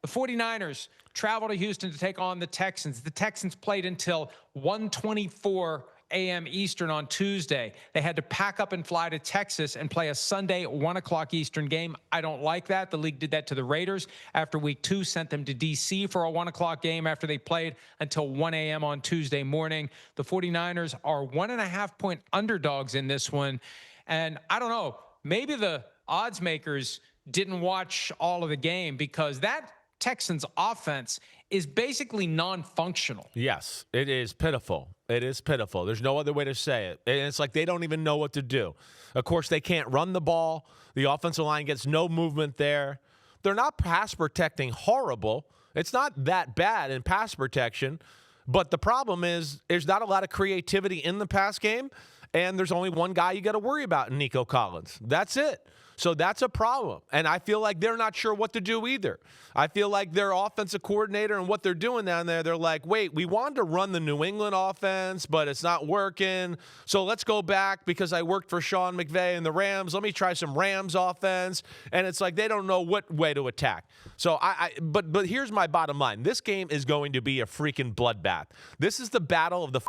The 49ers travel to Houston to take on the Texans. The Texans played until 1:24 a.m. Eastern on Tuesday. They had to pack up and fly to Texas and play a Sunday 1 o'clock Eastern game. I don't like that. The league did that to the Raiders after week 2, sent them to D.C. for a 1 o'clock game after they played until 1 a.m. on Tuesday morning. The 49ers are 1.5-point underdogs in this one. And I don't know, maybe the odds makers didn't watch all of the game because that Texans offense is basically non-functional. Yes, it is pitiful. It is pitiful. There's no other way to say it. And it's like they don't even know what to do. Of course, they can't run the ball. The offensive line gets no movement there. They're not pass protecting horrible. It's not that bad in pass protection. But the problem is there's not a lot of creativity in the pass game, and there's only one guy you got to worry about in Nico Collins. That's it. So that's a problem. And I feel like they're not sure what to do either. I feel like their offensive coordinator and what they're doing down there, they're like, wait, we wanted to run the New England offense, but it's not working. So let's go back because I worked for Sean McVay and the Rams. Let me try some Rams offense. And it's like they don't know what way to attack. So but here's my bottom line. This game is going to be a freaking bloodbath. This is the battle of the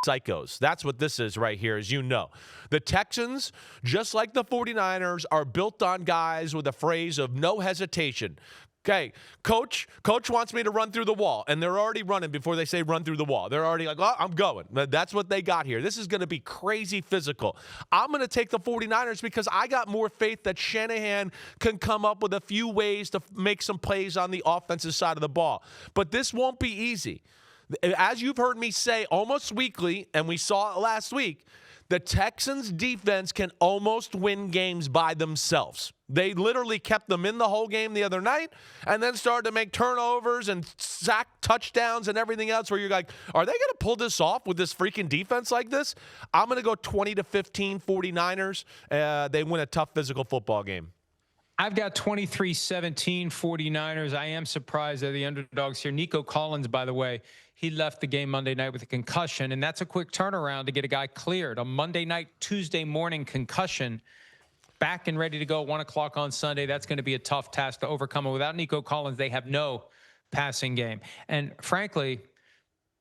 psychos. That's what this is right here, as you know. The Texans, just like the 49ers, are built on guys with a phrase of no hesitation. Okay, coach wants me to run through the wall, and they're already running before they say run through the wall. They're already like, oh, I'm going. That's what they got here. This is going to be crazy physical. I'm going to take the 49ers because I got more faith that Shanahan can come up with a few ways to make some plays on the offensive side of the ball. But this won't be easy. As you've heard me say almost weekly, and we saw it last week, the Texans' defense can almost win games by themselves. They literally kept them in the whole game the other night and then started to make turnovers and sack touchdowns and everything else where you're like, are they going to pull this off with this freaking defense like this? I'm going to go 20-15 49ers. They win a tough physical football game. I've got 23-17 49ers. I am surprised they're the underdogs here. Nico Collins, by the way, he left the game Monday night with a concussion, and that's a quick turnaround to get a guy cleared. A Monday night, Tuesday morning concussion, back and ready to go 1 o'clock on Sunday. That's going to be a tough task to overcome. And without Nico Collins, they have no passing game. And frankly,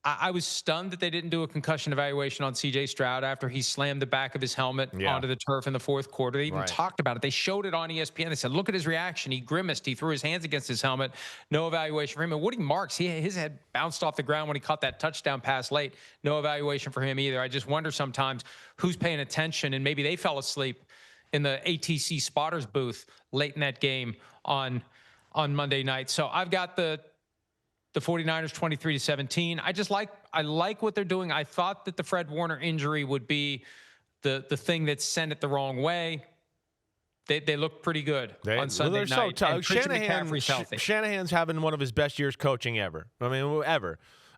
I was stunned that they didn't do a concussion evaluation on C.J. Stroud after he slammed the back of his helmet onto the turf in the fourth quarter. They even talked about it. They showed it on ESPN. They said, look at his reaction. He grimaced. He threw his hands against his helmet. No evaluation for him. And Woody Marks, his head bounced off the ground when he caught that touchdown pass late. No evaluation for him either. I just wonder sometimes who's paying attention, and maybe they fell asleep in the ATC spotters booth late in that game on Monday night. So I've got the 49ers 23-17. I like what they're doing. I thought that the Fred Warner injury would be the thing that sent it the wrong way. They look pretty good on Sunday night. So Shanahan's having one of his best years coaching ever. I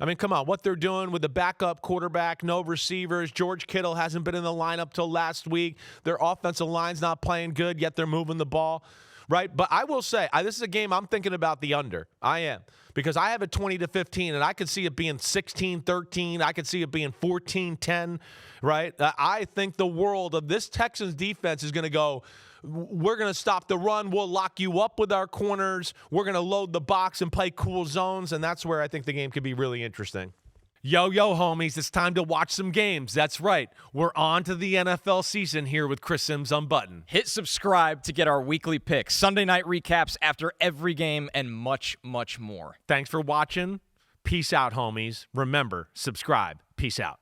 mean, come on, what they're doing with the backup quarterback, no receivers. George Kittle hasn't been in the lineup till last week. Their offensive line's not playing good, yet they're moving the ball. Right, but I will say, this is a game I'm thinking about the under. I am. Because I have it 20-15, and I could see it being 16-13. I could see it being 14-10, right? I think the world of this Texans defense is going to go, we're going to stop the run. We'll lock you up with our corners. We're going to load the box and play cool zones, and that's where I think the game could be really interesting. Yo, homies, it's time to watch some games. That's right. We're on to the NFL season here with Chris Simms Unbuttoned. Hit subscribe to get our weekly picks, Sunday night recaps after every game, and much, much more. Thanks for watching. Peace out, homies. Remember, subscribe. Peace out.